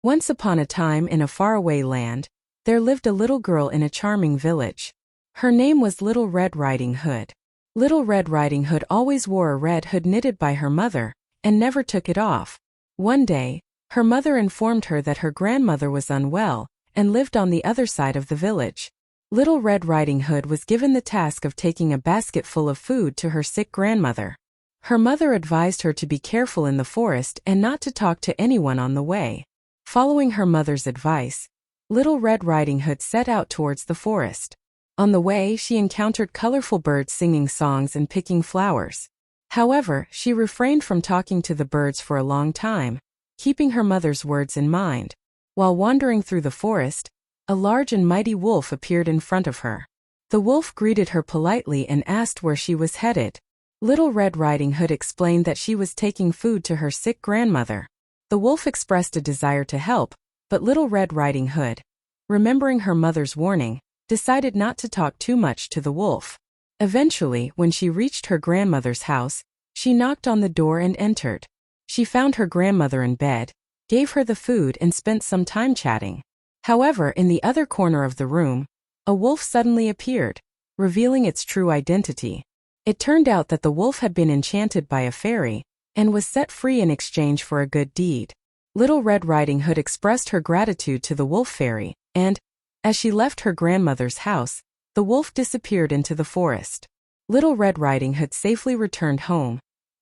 Once upon a time in a faraway land, there lived a little girl in a charming village. Her name was Little Red Riding Hood. Little Red Riding Hood always wore a red hood knitted by her mother, and never took it off. One day, her mother informed her that her grandmother was unwell, and lived on the other side of the village. Little Red Riding Hood was given the task of taking a basket full of food to her sick grandmother. Her mother advised her to be careful in the forest and not to talk to anyone on the way. Following her mother's advice, Little Red Riding Hood set out towards the forest. On the way, she encountered colorful birds singing songs and picking flowers. However, she refrained from talking to the birds for a long time, keeping her mother's words in mind. While wandering through the forest, a large and mighty wolf appeared in front of her. The wolf greeted her politely and asked where she was headed. Little Red Riding Hood explained that she was taking food to her sick grandmother. The wolf expressed a desire to help, but Little Red Riding Hood, remembering her mother's warning, decided not to talk too much to the wolf. Eventually, when she reached her grandmother's house, she knocked on the door and entered. She found her grandmother in bed, gave her the food and spent some time chatting. However, in the other corner of the room, a wolf suddenly appeared, revealing its true identity. It turned out that the wolf had been enchanted by a fairy, and was set free in exchange for a good deed. Little Red Riding Hood expressed her gratitude to the wolf fairy, and, as she left her grandmother's house, the wolf disappeared into the forest. Little Red Riding Hood safely returned home,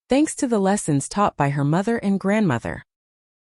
thanks to the lessons taught by her mother and grandmother.